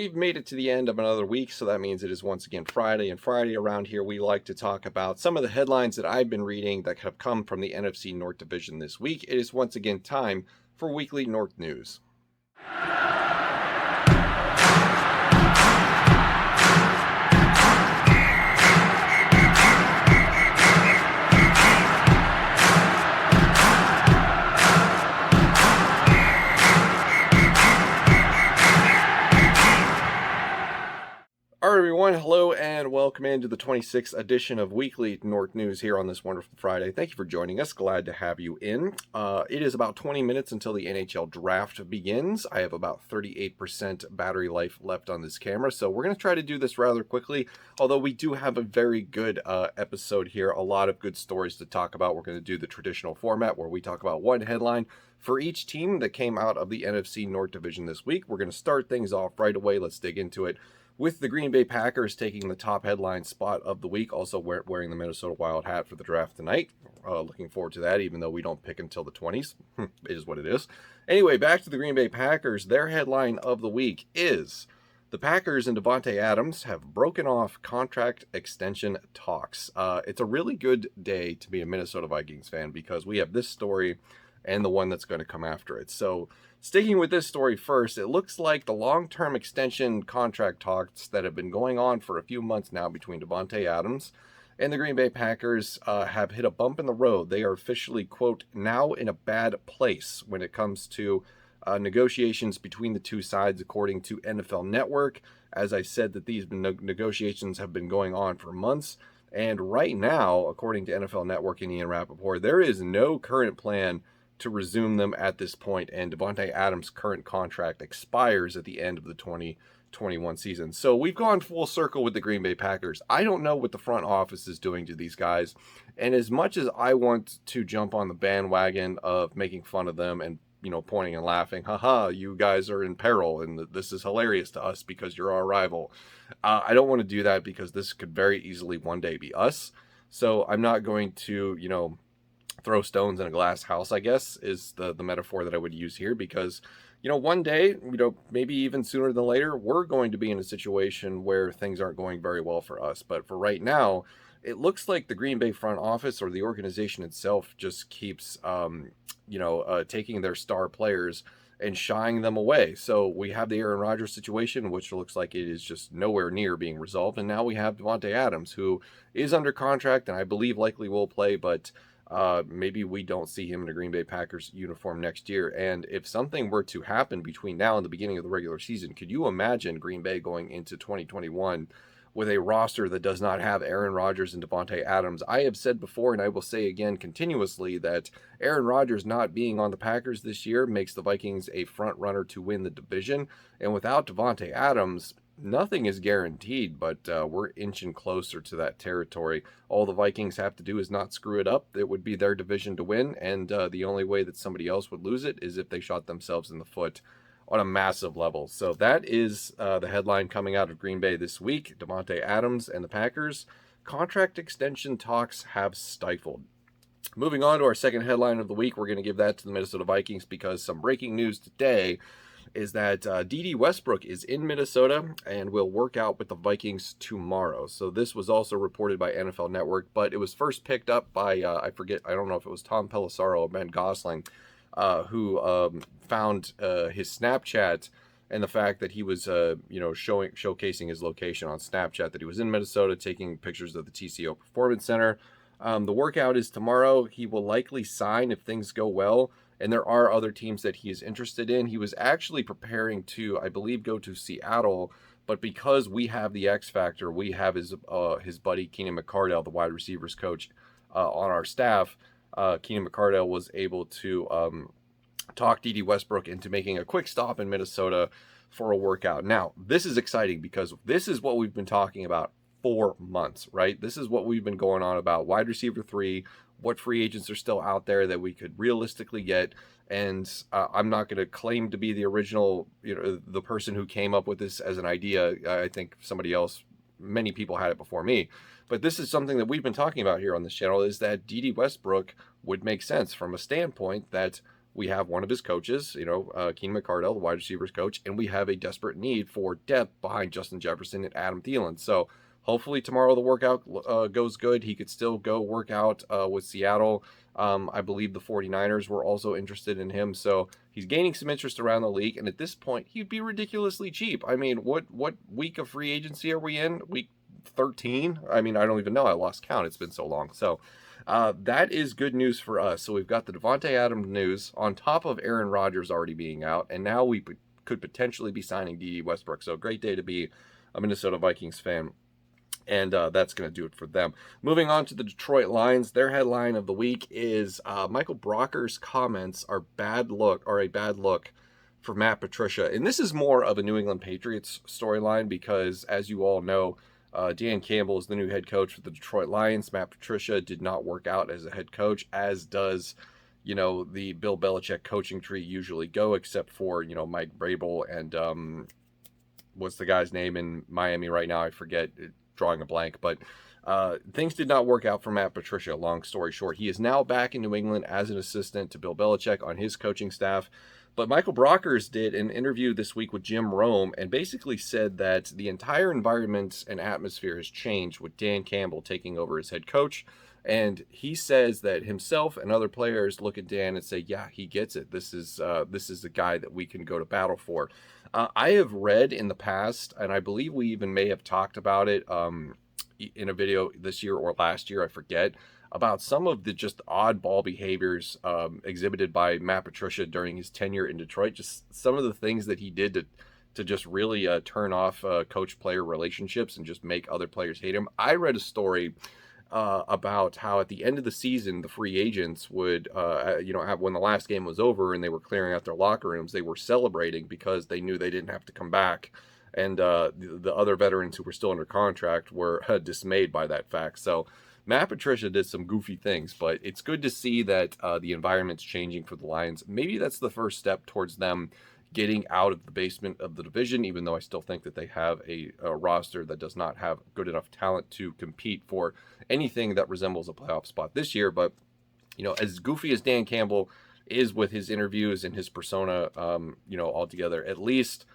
we've made it to the end of another week, so that means it is once again Friday. And Friday around here, we like to talk about some of the headlines that I've been reading that have come from the NFC North Division this week. It is once again time for Weekly North News. All right, everyone, hello and welcome into the 26th edition of Weekly North News here on this wonderful Friday. Thank you for joining us. Glad to have you in. It is about 20 minutes until the NHL draft begins. I have about 38% battery life left on this camera, so we're going to try to do this rather quickly, although we do have a very good episode here, a lot of good stories to talk about. We're going to do the traditional format where we talk about one headline for each team that came out of the NFC North Division this week. We're going to start things off right away. Let's dig into it, with the Green Bay Packers taking the top headline spot of the week, also wearing the Minnesota Wild hat for the draft tonight. Looking forward to that, even though we don't pick until the 20s. It is what it is. Anyway, back to the Green Bay Packers. Their headline of the week is, the Packers and Davante Adams have broken off contract extension talks. It's a really good day to be a Minnesota Vikings fan because we have this story and the one that's going to come after it. So, sticking with this story first, it looks like the long-term extension contract talks that have been going on for a few months now between Davante Adams and the Green Bay Packers have hit a bump in the road. They are officially, quote, now in a bad place when it comes to negotiations between the two sides, according to NFL Network. As I said, that these negotiations have been going on for months. And right now, according to NFL Network and Ian Rappaport, there is no current plan to resume them at this point, and Davante Adams' current contract expires at the end of the 2021 season. So we've gone full circle with the Green Bay Packers. I don't know what the front office is doing to these guys, and as much as I want to jump on the bandwagon of making fun of them and, you know, pointing and laughing, haha, you guys are in peril and this is hilarious to us because you're our rival, I don't want to do that because this could very easily one day be us. So I'm not going to, you know, throw stones in a glass house, I guess, is the metaphor that I would use here, because, you know, one day, you know, maybe even sooner than later, we're going to be in a situation where things aren't going very well for us. But for right now, it looks like the Green Bay front office or the organization itself just keeps, taking their star players and shying them away. So we have the Aaron Rodgers situation, which looks like it is just nowhere near being resolved. And now we have Davante Adams, who is under contract and I believe likely will play, but maybe we don't see him in a Green Bay Packers uniform next year. And if something were to happen between now and the beginning of the regular season, could you imagine Green Bay going into 2021 with a roster that does not have Aaron Rodgers and Davante Adams? I have said before, and I will say again continuously, that Aaron Rodgers not being on the Packers this year makes the Vikings a front runner to win the division. And without Davante Adams, nothing is guaranteed, but we're inching closer to that territory. All the Vikings have to do is not screw it up. It would be their division to win, and the only way that somebody else would lose it is if they shot themselves in the foot on a massive level. So that is the headline coming out of Green Bay this week. Davante Adams and the Packers contract extension talks have stifled. Moving on to our second headline of the week, we're going to give that to the Minnesota Vikings because some breaking news today is that Dede Westbrook is in Minnesota and will work out with the Vikings tomorrow. So this was also reported by NFL Network, but it was first picked up by, I don't know if it was Tom Pelissero or Ben Gosling, who found his Snapchat and the fact that he was, showcasing his location on Snapchat, that he was in Minnesota taking pictures of the TCO Performance Center. The workout is tomorrow. He will likely sign if things go well. And there are other teams that he is interested in. He was actually preparing to, I believe, go to Seattle, but because we have the X Factor, we have his buddy Keenan McCardell, the wide receivers coach, on our staff. Keenan McCardell was able to talk Dede Westbrook into making a quick stop in Minnesota for a workout. Now, this is exciting because this is what we've been talking about for months, right? This is what we've been going on about. Wide receiver 3, what free agents are still out there that we could realistically get. And I'm not going to claim to be the original, the person who came up with this as an idea. I think somebody else, many people had it before me. But this is something that we've been talking about here on this channel, is that Dede Westbrook would make sense from a standpoint that we have one of his coaches, Keenan McCardell, the wide receivers coach, and we have a desperate need for depth behind Justin Jefferson and Adam Thielen. So hopefully tomorrow the workout goes good. He could still go work out with Seattle. I believe the 49ers were also interested in him. So he's gaining some interest around the league. And at this point, he'd be ridiculously cheap. I mean, what week of free agency are we in? Week 13? I mean, I don't even know. I lost count. It's been so long. So that is good news for us. So we've got the Davante Adams news on top of Aaron Rodgers already being out. And now we could potentially be signing Dede Westbrook. So great day to be a Minnesota Vikings fan. And that's going to do it for them. Moving on to the Detroit Lions, their headline of the week is Michael Brocker's comments are a bad look for Matt Patricia. And this is more of a New England Patriots storyline because, as you all know, Dan Campbell is the new head coach for the Detroit Lions. Matt Patricia did not work out as a head coach, as does, the Bill Belichick coaching tree usually go, except for, Mike Vrabel and what's the guy's name in Miami right now? I forget. Drawing a blank, but things did not work out for Matt Patricia. Long story short, he is now back in New England as an assistant to Bill Belichick on his coaching staff. But Michael Brockers did an interview this week with Jim Rome and basically said that the entire environment and atmosphere has changed with Dan Campbell taking over as head coach. And he says that himself and other players look at Dan and say, yeah, he gets it. This is the guy that we can go to battle for. I have read in the past, and I believe we even may have talked about it in a video this year or last year, I forget, about some of the just oddball behaviors exhibited by Matt Patricia during his tenure in Detroit. Just some of the things that he did to just really turn off coach-player relationships and just make other players hate him. I read a story about how at the end of the season, the free agents would, when the last game was over and they were clearing out their locker rooms, they were celebrating because they knew they didn't have to come back. And the other veterans who were still under contract were dismayed by that fact. So Matt Patricia did some goofy things, but it's good to see that the environment's changing for the Lions. Maybe that's the first step towards them getting out of the basement of the division, even though I still think that they have a roster that does not have good enough talent to compete for anything that resembles a playoff spot this year. But, as goofy as Dan Campbell is with his interviews and his persona, altogether, at least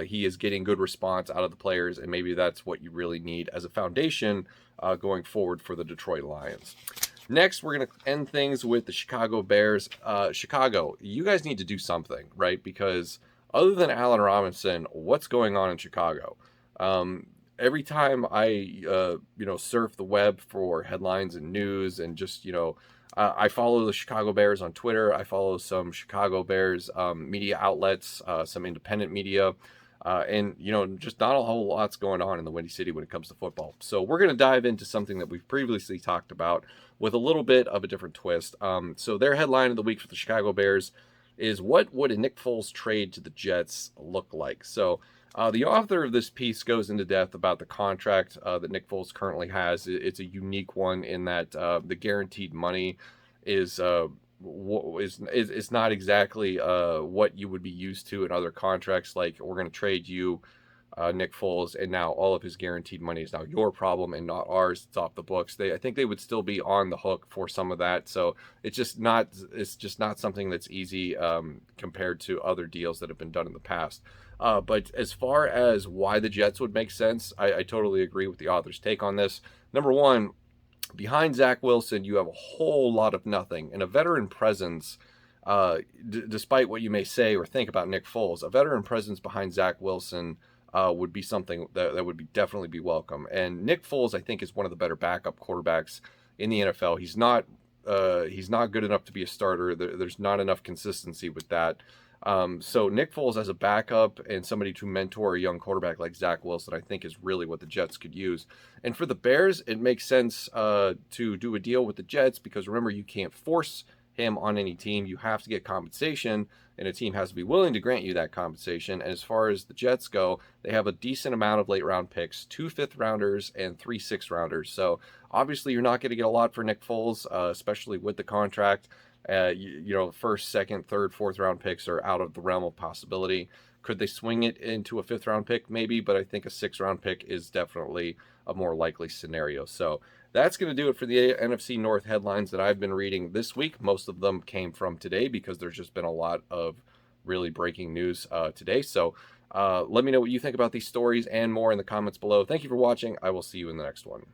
he is getting good response out of the players, and maybe that's what you really need as a foundation going forward for the Detroit Lions. Next, we're going to end things with the Chicago Bears. Chicago, you guys need to do something, right? Because other than Allen Robinson, what's going on in Chicago? Every time I, surf the web for headlines and news and just, I follow the Chicago Bears on Twitter. I follow some Chicago Bears media outlets, some independent media. And just not a whole lot's going on in the Windy City when it comes to football. So we're going to dive into something that we've previously talked about with a little bit of a different twist. So their headline of the week for the Chicago Bears is, what would a Nick Foles trade to the Jets look like? So the author of this piece goes into depth about the contract that Nick Foles currently has. It's a unique one in that the guaranteed money is not exactly what you would be used to in other contracts. Like, we're going to trade you Nick Foles, and now all of his guaranteed money is now your problem and not ours. It's off the books. I think they would still be on the hook for some of that. So it's just not something that's easy compared to other deals that have been done in the past. But as far as why the Jets would make sense, I totally agree with the author's take on this. Number one, behind Zach Wilson, you have a whole lot of nothing. And a veteran presence, despite what you may say or think about Nick Foles, a veteran presence behind Zach Wilson would be something that would definitely be welcome. And Nick Foles, I think, is one of the better backup quarterbacks in the NFL. He's not good enough to be a starter. There's not enough consistency with that. So Nick Foles as a backup and somebody to mentor a young quarterback like Zach Wilson, I think, is really what the Jets could use. And for the Bears, it makes sense to do a deal with the Jets because, remember, you can't force him on any team. You have to get compensation, and a team has to be willing to grant you that compensation. And as far as the Jets go, they have a decent amount of late-round picks, 2 5th-rounders and 3 6th-rounders. So obviously you're not going to get a lot for Nick Foles, especially with the contract. First, second, third, 4th-round picks are out of the realm of possibility. Could they swing it into a 5th-round pick? Maybe, but I think a 6th-round pick is definitely a more likely scenario. So That's going to do it for the NFC North headlines that I've been reading this week. Most of them came from today because there's just been a lot of really breaking news today. So let me know what you think about these stories and more in the comments below. Thank you for watching. I will see you in the next one.